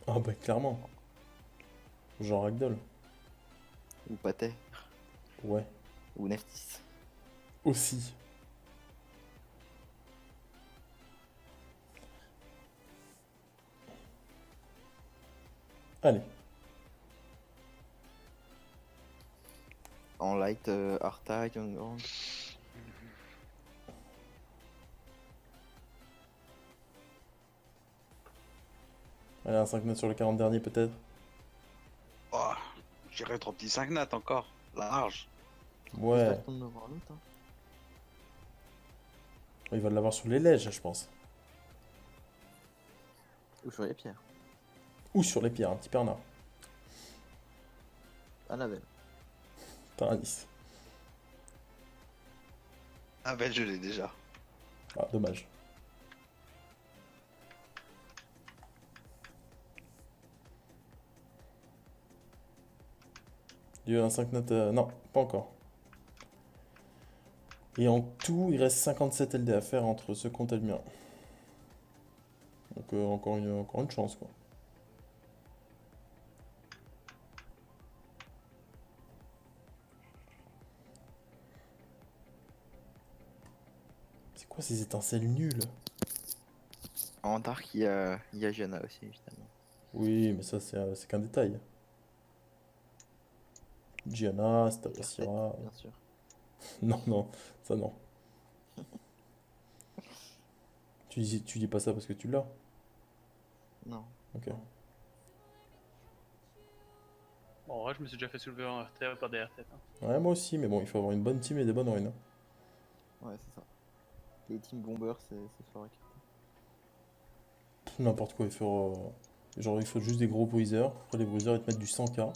Ah bah clairement. Genre Ragdoll. Ou Pathé, Ouais. ou Neftis. Aussi. Allez. En light, Arta, Youngrang. Allez, un 5 notes sur le 40 dernier peut-être. Oh, j'irai 3 petits 5 nat encore. Large. Ouais. J'espère qu'on en aura l'autre. Hein. Il va l'avoir sur les lèges, je pense. Ou sur les pierres. Ou sur les pierres, un petit Perna. Annabelle. Paradis. Ah ben je l'ai déjà. Ah, dommage. Il y a un 5 notes. Non, pas encore. Et en tout, il reste 57 LD à faire entre ce compte et le mien. Donc encore une chance quoi. C'est quoi ces étincelles nulles? En dark, il y a Gianna aussi, évidemment. Oui, mais ça c'est qu'un détail. Gianna, Stapasira. Bien sûr. Non, non, ça non. Tu dis pas ça parce que tu l'as. Non. Ok. Bon, en vrai, je me suis déjà fait soulever en RTA par des RT. Hein. Ouais, moi aussi, mais bon, il faut avoir une bonne team et des bonnes runes. Hein. Ouais, c'est ça. Les team bombers, c'est fort à écarter. N'importe quoi, il faut. Genre, il faut juste des gros bruiseurs. Après, les bruiseurs, ils te mettent du 100k.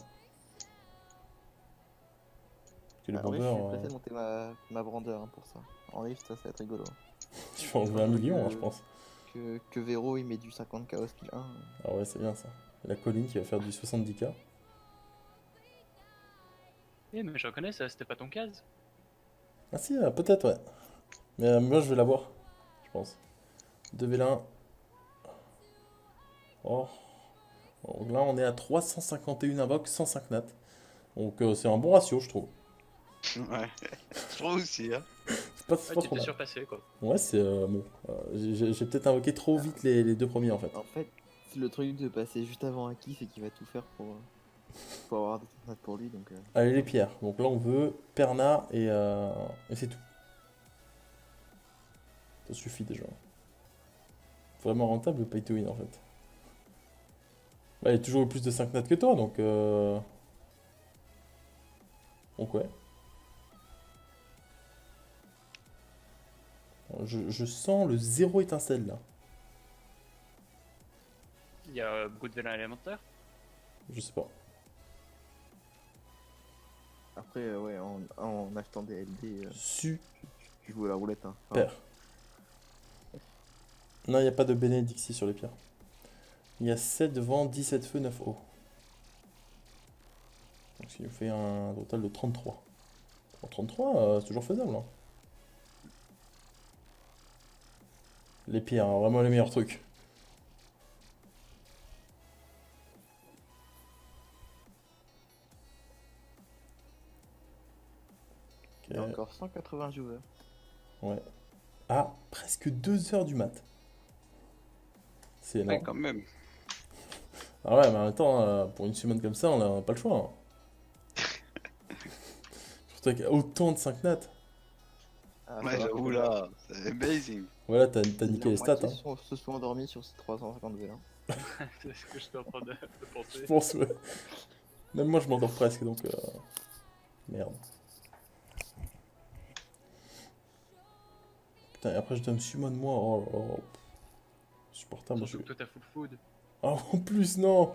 Parce que les En vrai, je bombers, suis pressé de monter ma brandeur hein, pour ça. En rift, ça va être rigolo. tu vas enlever 1 million, hein, je pense. Que Vero il met du 50k au skill 1. Ah ouais, c'est bien ça. Et la colline qui va faire du 70k. Eh, mais je reconnais, ça, c'était pas ton case. Ah si, peut-être, ouais. Mais moi, je vais l'avoir, je pense. 2v1. Oh. Donc là, on est à 351 invoques, 105 nat. Donc c'est un bon ratio, je trouve. Ouais. Je trouve aussi, hein. C'est pas, c'est Ouais, pas tu trop t'es mal. surpassé, quoi. Ouais, c'est bon. J'ai peut-être invoqué trop vite les deux premiers, en fait. En fait, le truc de passer juste avant Aki, c'est qu'il va tout faire pour avoir des stats pour lui. Donc, Allez, les pierres. Donc là, on veut Perna et c'est tout. Ça suffit déjà. Vraiment rentable le pay to win, en fait. Bah, il a toujours eu plus de 5 nats que toi, donc... Donc ouais. je sens le zéro étincelle là. Il y a beaucoup de vélins élémentaires. Je sais pas. Après, ouais, en achetant des LD, Super. tu joues à la roulette. Hein. Enfin, Non, il n'y a pas de bénédictie sur les pierres. Il y a 7 vents, 17 feux, 9 eau. Donc, ce qui nous fait un total de 33. Bon, 33, c'est toujours faisable. Hein. Les pierres, hein, vraiment les meilleurs trucs. il y a Ok. encore 180 joueurs. Ouais. Ah, presque 2 heures du mat. C'est Ouais, énorme. quand même. Ah ouais, mais en même temps, pour une semaine comme ça, on n'a pas le choix. Hein. Surtout avec autant de 5 nats. Ah, Ouais, ça va, j'avoue là, c'est amazing. Voilà, t'as la niqué les stats. moitié Hein. se sont endormis sur ces 350 vélins. C'est ce que je suis en train de Je penser. pense, ouais. Même moi, je m'endors presque, donc... Merde. Putain, et après, je dois me summon moi. Oh, là là. Supportable. Moi, je... Surtout que toi t'as full food. Ah, en plus, non.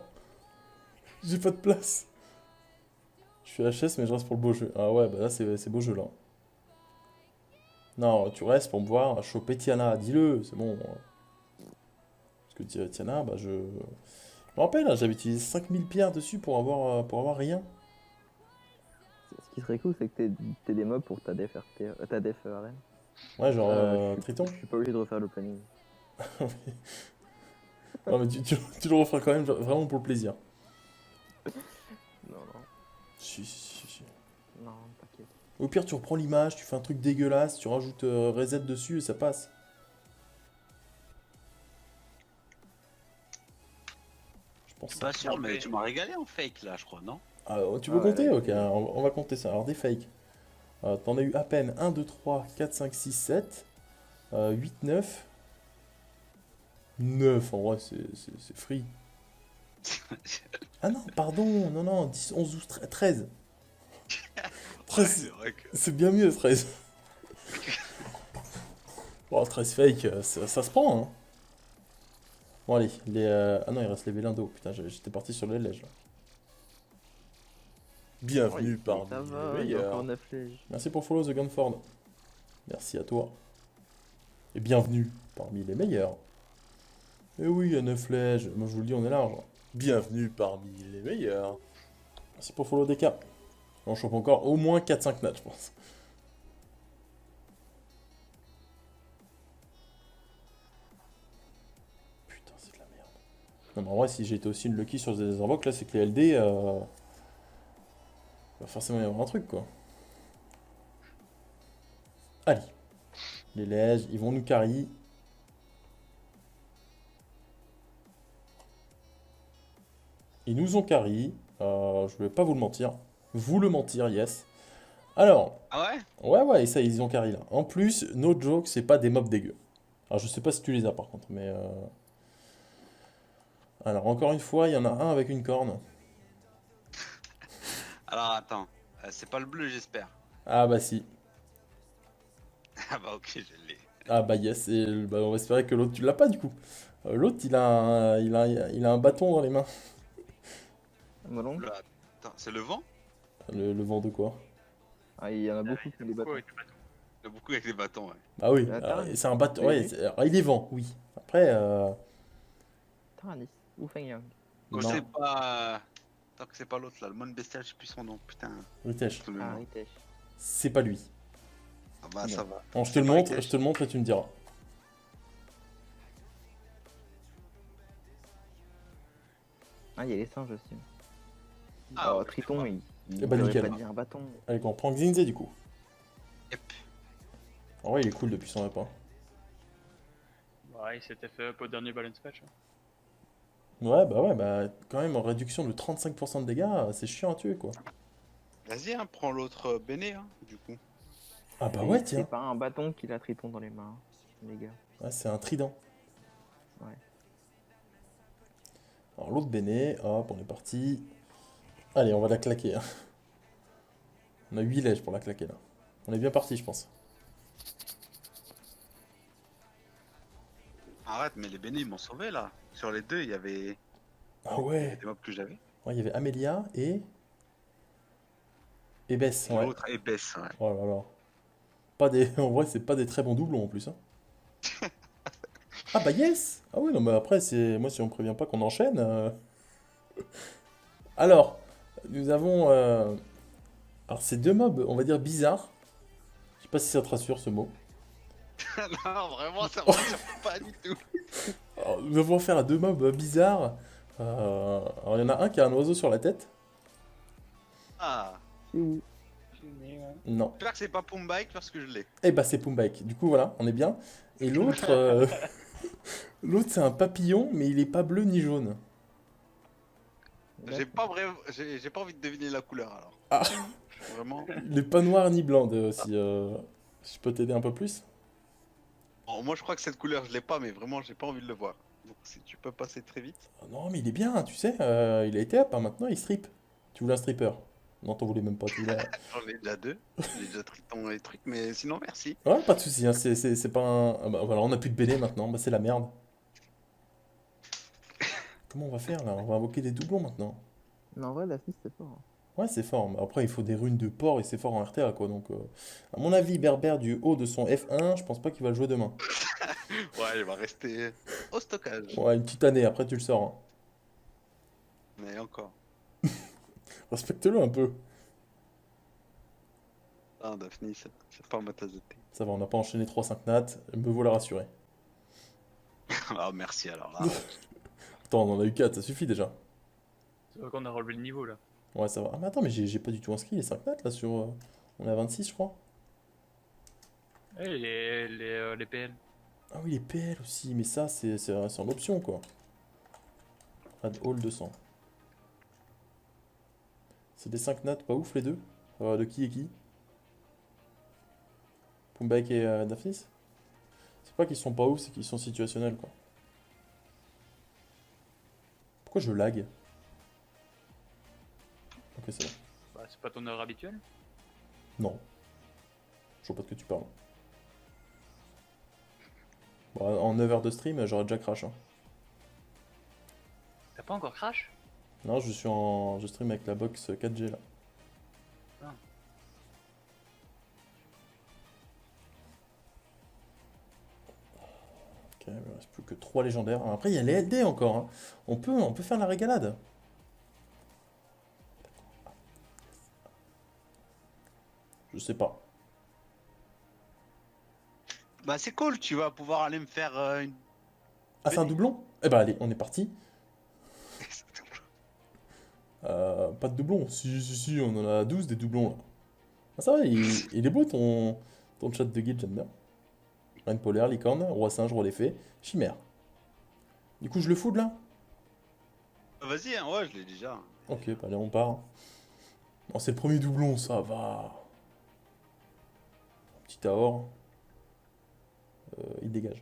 J'ai pas de place. Je suis HS, mais je reste pour le beau jeu. Ah ouais, bah là, c'est beau jeu, là. Non, tu restes pour me voir choper Tiana. Dis-le, c'est bon. Parce que Tiana, bah, je... Je me rappelle, hein, j'avais utilisé 5000 pierres dessus pour avoir rien. Ce qui serait cool, c'est que t'aies des mobs pour ta def, ta def arène. Ouais, genre Je Triton. suis pas obligé de refaire le planning. Non, mais tu le referas quand même vraiment pour le plaisir. Non, non, Si. non, t'inquiète. Au pire, tu reprends l'image, tu fais un truc dégueulasse, tu rajoutes reset dessus et ça passe. Je pense Je suis ça. pas sûr, mais tu m'as régalé en fake là, je crois, non? Ah, tu veux Ah ouais, compter? là, Ok, on va compter ça. Alors, des fakes. T'en as eu à peine 1, 2, 3, 4, 5, 6, 7, 8, 9. 9, en vrai, c'est free. Ah non, pardon, non, 10, 11, 12, 13. Ouais, 13, c'est vrai que. c'est bien mieux, 13. Bon, 13 fake, ça se prend, hein. Bon, allez, ah non, il reste les vélins d'eau. Putain, j'étais parti sur les lèges, là. Bienvenue ça parmi va, les il y a meilleurs. encore 9 lèges. Merci pour follow The Gunford. Merci à toi. Et bienvenue parmi les meilleurs. Et oui, il y a 9 lèges. Moi, je vous le dis, on est large. Bienvenue parmi les meilleurs. Merci pour follow DK. On chope encore au moins 4-5 nats, je pense. Putain, c'est de la merde. Non, mais en vrai, si j'étais aussi une lucky sur des invoques, là, c'est que les LD... il va forcément y avoir un truc, quoi. Allez. Les lèges, ils vont nous carry. Ils nous ont carry. Je vais pas vous le mentir. Vous le mentir, yes. Alors, Ah ouais? ouais, et ça, ils ont carry là. En plus, no joke, c'est pas des mobs dégueux. Alors, je sais pas si tu les as par contre, mais. Alors, encore une fois, il y en a un avec une corne. Alors attends, c'est pas le bleu, j'espère. Ah, bah si. Ah bah ok, je l'ai. Ah, bah yes. Et bah, on va espérer que l'autre, tu l'as pas du coup. L'autre, il a un bâton dans les mains. Molon. Là, attends, c'est le vent? Le vent de quoi? Ah, il y en a beaucoup qui les battent. Pourquoi avec le bâton? Il y a beaucoup avec les bâtons, ouais. Bah oui, La Tarn. c'est un bâton. Oui, Ouais, oui. alors, il est vent, oui. Après, Taranis ou Feng Yang. Quand non, c'est pas. Tant que c'est pas l'autre là, le monde bestial, je sais plus son nom, putain. Ritesh, Tout le Ah, nom. Ritesh. c'est pas lui. Ah bah ça va. Bon, je te C'est le pas montre, Ritesh. je te le montre et tu me diras. Ah, il y a les singes aussi. Ah, Alors, ouais, Triton, ouais. il bah, aurait nickel. pas dit un bâton. Allez, on prend Xinze du coup. Yep. En vrai, il est cool depuis son repas. Ouais, il s'était fait up au dernier balance patch. Hein. Ouais, bah, quand même, en réduction de 35% de dégâts, c'est chiant à tuer, quoi. Vas-y, hein, prends l'autre Béné, hein, du coup. Ah bah Et ouais, C'est tiens. pas un bâton qu'il a Triton dans les mains, les gars. Ouais, c'est un trident. Ouais. Alors, l'autre Béné, hop, on est parti. Allez, on va la claquer, hein. On a 8 lèges pour la claquer, là. On est bien parti, je pense. Arrête, mais les bénis ils m'ont sauvé là. Sur les deux, il y avait Ah ouais. des mobs que j'avais. Ouais, il y avait Amelia et Bess. Et Ouais. l'autre épaisse, ouais. Oh là là. Pas des... En vrai, c'est pas des très bons doublons en plus. Hein. Ah bah yes! Ah oui, non, mais après, c'est moi, si on me prévient pas qu'on enchaîne. Alors, nous avons. Alors, ces deux mobs, on va dire bizarres. Je sais pas si ça te rassure ce mot. Non, vraiment, ça me rassure pas du tout. Alors, nous avons affaire à deux mobs bizarres. Alors, il y en a un qui a un oiseau sur la tête. Ah, Non. j'espère que c'est pas Pumbike parce que je l'ai. Eh bah, c'est Pumbake. Du coup, voilà, on est bien. Et l'autre. L'autre, c'est un papillon, mais il est pas bleu ni jaune. J'ai pas envie de deviner la couleur alors. Ah. Vraiment. Il est pas noir ni blanc, si je peux t'aider un peu plus. Bon, moi je crois que cette couleur je l'ai pas, mais vraiment j'ai pas envie de le voir. Donc si tu peux passer très vite. Ah non, mais il est bien, tu sais. Il a été up, hein, maintenant il strip. Tu voulais un stripper? Non, t'en voulais même pas. Tu voulais... J'en ai déjà deux. J'ai déjà triton les trucs, mais sinon merci. Ouais, pas de soucis, hein, c'est pas un. Ah bah voilà, on a plus de BD maintenant, bah c'est la merde. Comment on va faire là? On va invoquer des doublons maintenant. Mais en vrai, la fille, c'est fort. Hein. Ouais, c'est fort, mais après il faut des runes de port et c'est fort en RTA quoi. Donc, à mon avis, Berbère du haut de son F1, je pense pas qu'il va le jouer demain. Ouais, il va rester au stockage. Ouais, une petite année, après tu le sors. Hein. Mais encore. Respecte-le un peu. Ah, Daphne, c'est pas ma tasse de thé. Ça va, on n'a pas enchaîné 3-5 nats, me voilà rassuré. Ah, merci alors là. Attends, on en a eu 4, ça suffit déjà. C'est vrai qu'on a relevé le niveau là. Ouais, ça va. Ah, mais attends, mais j'ai pas du tout inscrit les 5 nats là sur. On est à 26, je crois. Et les PL. Ah oui, les PL aussi, mais ça, c'est en option quoi. Add all 200. C'est des 5 nats pas ouf les deux. De qui et qui? Pumbake et Daphnis? C'est pas qu'ils sont pas ouf, c'est qu'ils sont situationnels quoi. Pourquoi je lag? Ok, c'est bon. Bah, c'est pas ton heure habituelle. Non. Je vois pas de quoi tu parles. Bon, en 9 heures de stream, j'aurais déjà crash. Hein. T'as pas encore crash? Non, je stream avec la box 4G là. Ah. Ok, il me reste plus que 3 légendaires. Ah, après, il y a les LD encore. Hein. On peut faire la régalade. Je sais pas. Bah, c'est cool, tu vas pouvoir aller me faire une. Ah, c'est un doublon? Eh ben allez, on est parti. Pas de doublon. Si, on en a 12 des doublons là. Ah, ça va, il est beau ton chat de guide, j'aime bien. Reine polaire, licorne, roi singe, roi des fées, chimère. Du coup, je le food là? Vas-y, hein, ouais, je l'ai déjà. Ok, bah allez, on part. Bon, c'est le premier doublon, ça va. Petit Taor. Il dégage.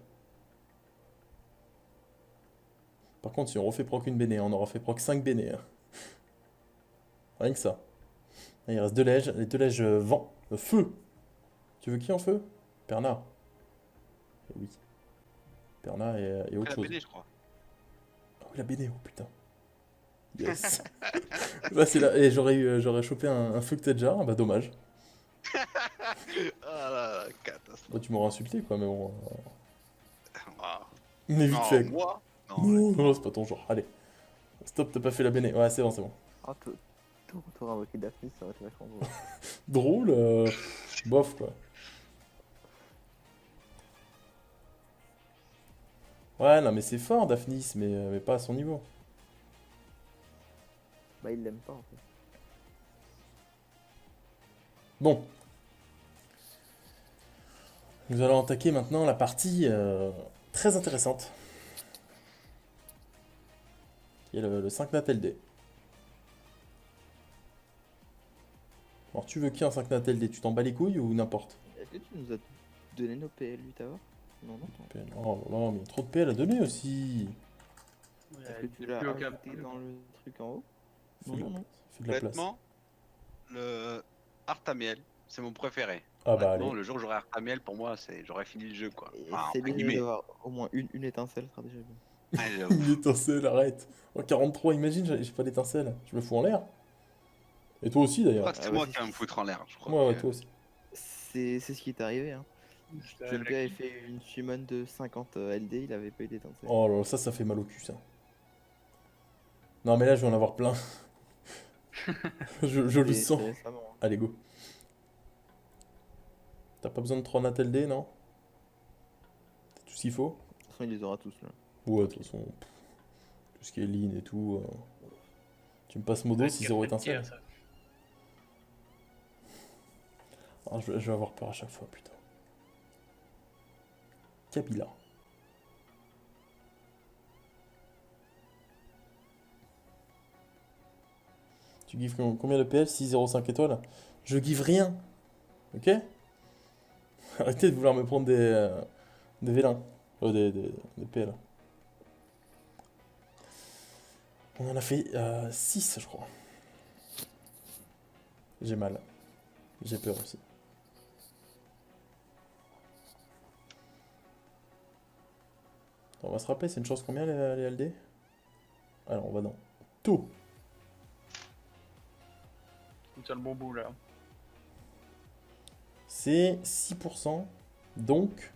Par contre, si on refait proc une béné, on aura fait proc 5 béné. Hein. Rien que ça. Là, il reste 2 lèges. Les 2 lèges vent. Feu. Tu veux qui en feu? Perna. Eh oui. Perna et autre La chose. BD, je crois. Ah oui, la béné, oh putain. Yes. Là, c'est là. Et j'aurais chopé un feu que t'as déjà. Ah bah dommage. Ah là, catastrophe. Bah, tu m'aurais insulté quoi, mais bon. Ah. Mais vite Non, fait. moi Non, Non, non, c'est pas ton genre. Allez. Stop, t'as pas fait la béné. Ouais, c'est bon, c'est bon. Ah, tout invoqué Daphne, ça aurait été vachement drôle. Drôle, bof quoi. Ouais, non, mais c'est fort, Daphnis, mais pas à son niveau. Bah, il l'aime pas en fait. Bon. Nous allons attaquer maintenant la partie très intéressante. Qui est le 5 nat LD. Alors, tu veux qui en 5 nat LD? Tu t'en bats les couilles ou n'importe? Est-ce que tu nous as donné nos PL 8 à Non, non. PL. Oh là là, mais il y a trop de PL à donner aussi. Est-ce que tu l'as plus aucun- ajouté dans le truc en haut? Fais Non, de non, la- non. Fais de la place. honnêtement, le Artamiel, c'est mon préféré. Ah bah Maintenant, allez. le jour où j'aurai Artamiel, pour moi, j'aurais fini le jeu, quoi. Et Enfin, c'est entre bien guillemets. d'avoir au moins une étincelle, ça sera déjà bien. Ouais, j'avoue. Une étincelle, arrête. En 43, imagine, j'ai pas d'étincelle. Je me fous en l'air. Et toi aussi Je d'ailleurs. crois que Ah c'est bah, moi qui vais me foutre en l'air. Je crois Ouais, que. ouais, toi aussi. c'est ce qui est arrivé. Hein. La- John P la- avait fait une summon de 50 LD, il avait pas eu d'étincelle. Oh là là, ça fait mal au cul, ça. Non, mais là, je vais en avoir plein. Je le C'est sens. récemment. Hein. Allez, go. T'as pas besoin de 3 Nat LD, non? T'as tout ce qu'il faut? De toute façon, il les aura tous là. Ouais, de toute façon, tout ce qui est lean et tout. Tu me passes modo si 0 étincelle. ça. Ah, je vais avoir peur à chaque fois, putain. Kabila. Tu gives combien de PL? 6,05 étoiles? Je give rien. Ok? Arrêtez de vouloir me prendre des vélins. Des PL. On en a fait 6, je crois. J'ai mal. J'ai peur aussi. Attends, on va se rappeler, c'est une chance combien les LD? Alors, on va dans tout. C'est le bon bout là. C'est 6%. Donc,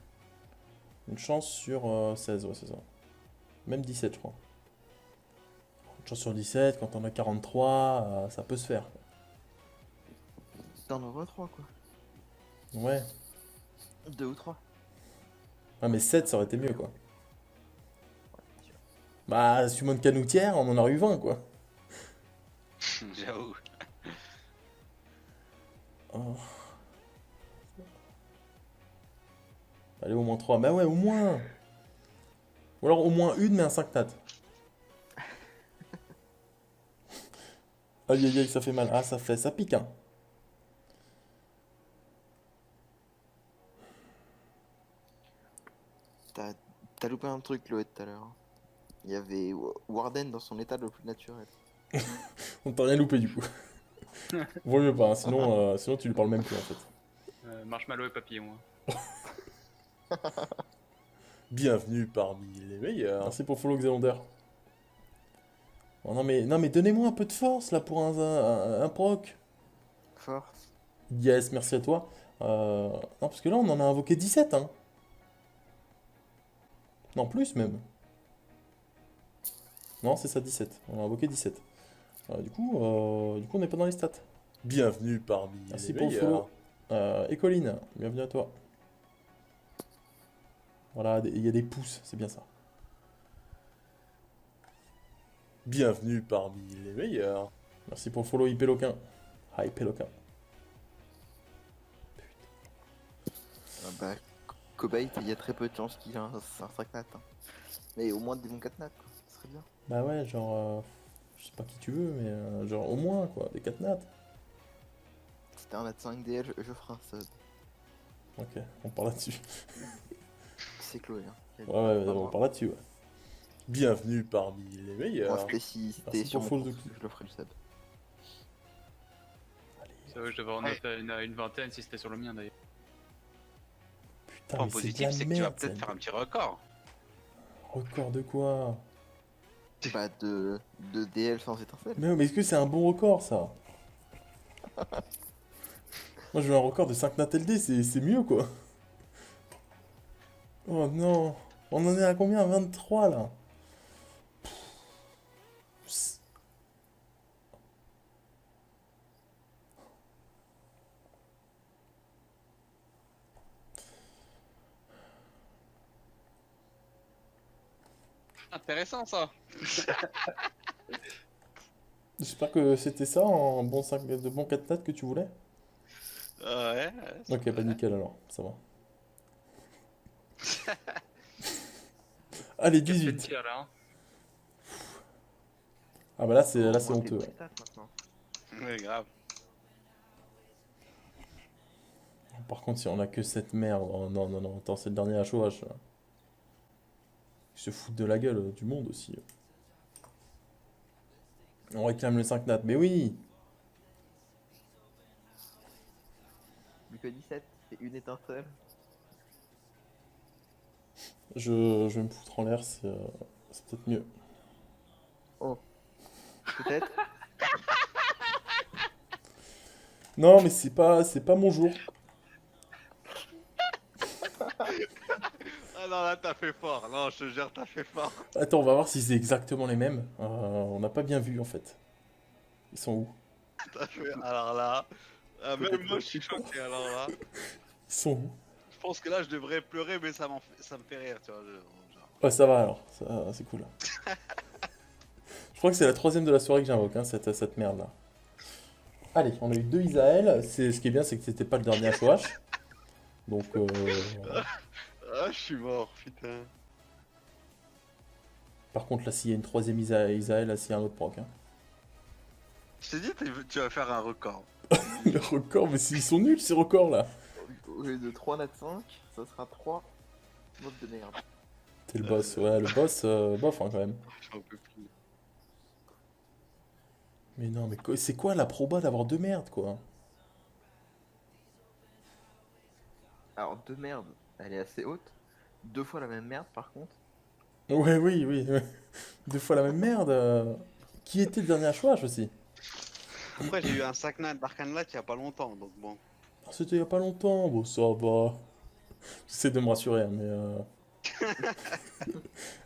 une chance sur 16, ouais, c'est ça. Même 17, je crois. Une chance sur 17, quand on a 43, ça peut se faire. T'en auras 3 quoi. Ouais. 2 ou 3. Ah, mais 7, ça aurait été mieux, quoi. Bah, Summon Canoutière, on en aurait eu 20, quoi. J'avoue. Oh. Allez, au moins 3. Bah ouais, au moins. Ou alors au moins une, mais un 5 nat. Aïe aïe aïe, ça fait mal. Ah, ça pique, hein. T'as loupé un truc, Loé, tout à l'heure. Il y avait Warden dans son état le plus naturel. On t'a rien loupé, du coup. Vaut mieux pas, hein, sinon tu lui parles même plus, en fait. Marshmallow et papillon. Hein. Bienvenue parmi les meilleurs. Merci pour follow, Xelander. Oh, non, mais donnez-moi un peu de force, là, pour un proc. Force. Yes, merci à toi. Non, parce que là, on en a invoqué 17, hein. Non, plus, même. Non, c'est ça, 17. On a invoqué 17. Du coup, on n'est pas dans les stats. Bienvenue parmi Merci les pour le meilleurs. follow. Écoline, bienvenue à toi. Voilà, il y a des pouces, c'est bien ça. Bienvenue parmi les meilleurs. Merci pour le follow, Ipeloquin. Hi, Péloquin. Ah bah, Cobalt, il y a très peu de chances qu'il ait un 5 nat. Hein. Mais au moins des bons 4 nat, quoi. Ce serait bien. Bah ouais, genre, je sais pas qui tu veux, mais genre au moins, quoi, des 4 nats. Si t'as un nat 5 DL, je ferai un sub. Ok, on parle là-dessus. C'est Chloé. Hein. Ouais, on parle là-dessus, ouais. Bienvenue parmi les Moi, meilleurs. si Merci t'es sur pour mon False compte, Doki. je le ferai le sub. Ça va, je devais en Ouais. noter une vingtaine si c'était sur le mien d'ailleurs. Putain, Point mais c'est de positif, la c'est que tu vas merde, peut-être ça. faire un petit record. Record de quoi? Bah, de DL sans étincelle. Mais est-ce que c'est un bon record, ça? Moi, je veux un record de 5 nat LD, c'est mieux, quoi. Oh non. On en est à combien? 23, là. Psst. Intéressant ça. J'espère que c'était ça, en bon 5, de bon 4 nat que tu voulais. Ouais. Ok, bah nickel alors, ça va. Allez, 18. Tiers, là, hein. Ah bah là c'est Au moins des honteux. bons Ouais. stats, maintenant. Ouais, grave. Par contre, si on a que cette merde, oh, non, attends, c'est le dernier HOH. Là. Ils se foutent de la gueule du monde aussi. On réclame le 5 nat, mais oui! Plus que 17. Et une étincelle. Je vais me foutre en l'air, c'est peut-être mieux. Oh. Peut-être. Non, mais c'est pas mon jour. Ah non, là, t'as fait fort. Non, je te jure, t'as fait fort. Attends, on va voir si c'est exactement les mêmes. On n'a pas bien vu en fait. Ils sont où? Alors là, même Peut-être moi, je suis aussi con. choqué. Alors là, Ils sont où? je pense que là, je devrais pleurer, mais ça me fait rire, tu vois. Genre. Ouais, ça va alors, c'est cool. Je crois que c'est la troisième de la soirée que j'invoque, hein, cette merde là. Allez, on a eu deux Isaël. Ce qui est bien, c'est que c'était pas le dernier HOH. Donc, voilà. Ah, je suis mort, putain. Par contre, là, s'il y a une troisième Isaël, là, c'est un autre proc. Hein. Je t'ai dit, tu vas faire un record. Le record, mais ils sont nuls ces records là. Au lieu de 3 nat 5, ça sera 3 modes de merde. T'es le boss, ouais, le boss, bof hein, quand même. J'en peux plus. Mais non, mais c'est quoi la proba d'avoir deux merdes quoi? Alors, deux merdes, elle est assez haute. Deux fois la même merde par contre. Ouais, oui, oui, ouais. Deux fois la même merde. Qui était le dernier HOH aussi? Après, j'ai eu un Saknat d'Arcane Light il y a pas longtemps, donc bon. Ah, c'était il y a pas longtemps, bon, ça va. J'essaie de me rassurer, hein, mais.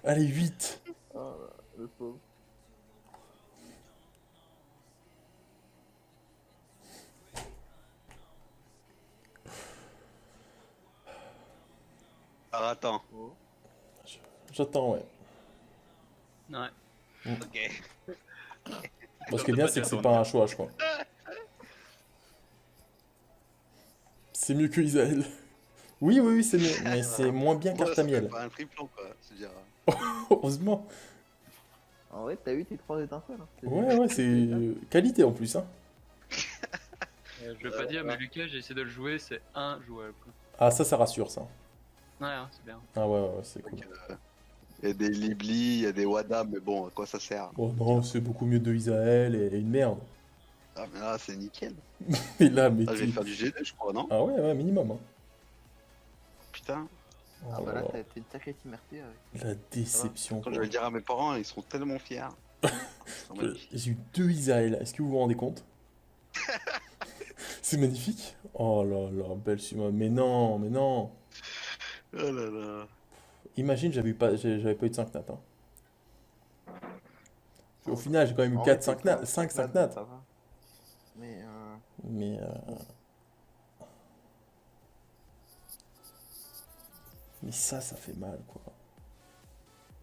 Allez, 8. Ah, le pauvre. Alors attends. Oh. J'attends, ouais. Ouais. Ok. Bon, ce qui est bien, c'est que c'est pas un HOH, quoi. C'est mieux que Isaël. Oui, oui, oui, c'est mieux, mais c'est moins bien Moi, ça fait qu'Artamiel. pas un triplon, quoi. C'est-à-dire. Heureusement. En vrai, t'as eu tes 3 étincelles. Hein. Ouais, ouais, c'est qualité en plus, hein. Je veux pas dire, mais Lucas, j'ai essayé de le jouer, c'est injouable. Quoi. Ah, ça rassure, ça. Ouais, hein, c'est bien. Ah ouais, ouais, ouais, c'est cool. Il y a des Libli, il y a des Wada, mais bon, à quoi ça sert? Oh non, c'est beaucoup mieux de Isaël et une merde. Ah, mais là, c'est nickel. Et là, mais Ah, je vais faire du G2, je crois, non? Ah ouais, ouais, minimum, hein. Putain. Oh Ah bah là là, là. t'as une sacrée team RP avec. La déception, Quand quoi. je vais le dire à mes parents, ils seront tellement fiers. Ils sont magnifiques. J'ai eu deux Isaël, est-ce que vous vous rendez compte? C'est magnifique. Oh là là, belle Simone. Mais non, mais non. Oh là là. Imagine, j'avais pas eu de 5 nat. Hein. Au final, j'ai quand même eu En 4 vrai, 5 nat, 5 nat. Ça va. Mais Mais mais ça fait mal, quoi.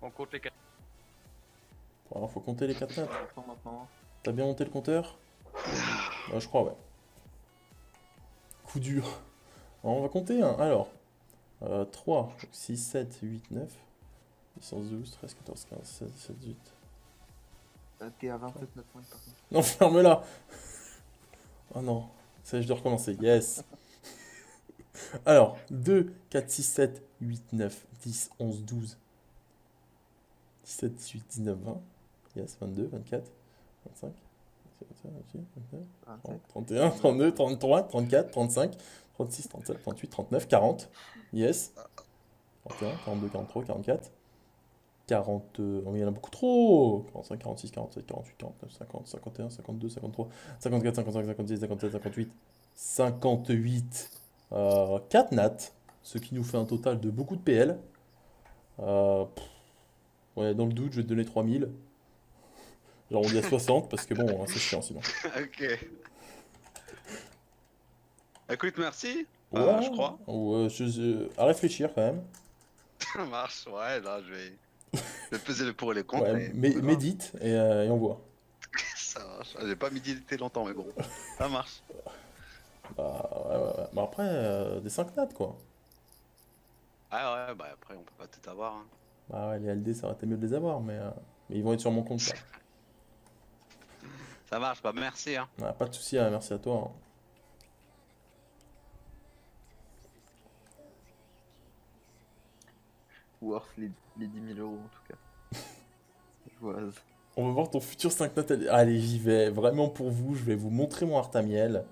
On compte les 4. Alors, faut compter les 4 nat. attends maintenant. T'as bien monté le compteur? Ouais, je crois, ouais. Coup dur. Alors, on va compter, hein. Alors, 3, 6, 7, 8, 9, 10, 11, 12, 13, 14, 15, 16, 17, 18. T'es à 27 9 points par contre. Non, ferme-la! Oh non, ça je dois recommencer, yes! Alors, 2, 4, 6, 7, 8, 9, 10, 11, 12, 17, 18, 19, 20, yes, 22, 24, 25, 27, 28, 29, 30, 31, 32, 33, 34, 35, 36, 37, 38, 39, 40, yes, 41, 42, 43, 44, 40, oh, il y en a beaucoup trop! 45, 46, 47, 48, 49, 50, 51, 52, 53, 54, 55, 56, 57, 58, 58, 4 nat, ce qui nous fait un total de beaucoup de PL. Ouais, dans le doute, je vais te donner 3000. J'arrondis à 60 parce que bon, hein, c'est chiant sinon. Ok. Écoute, merci. Ouais, Je crois. ouais, à réfléchir quand même. Ça marche. Ouais, là, je vais peser le pour et les contre. Ouais, et- médite et on voit. Ça marche. J'ai pas médité longtemps, mais bon. Ça marche. Bah, ouais, ouais, ouais. Bah après, des 5 nat quoi. Ah ouais, bah après, on peut pas tout avoir. Hein. Bah ouais, les LD, ça aurait été mieux de les avoir, mais ils vont être sur mon compte là. Ça marche, bah merci. Hein. Ah, pas de soucis, hein, merci à toi. Hein. Worth les 10 000 euros en tout cas. Joise. On va voir ton futur 5 nat. Allez, j'y vais. Vraiment pour vous, je vais vous montrer mon Artamiel.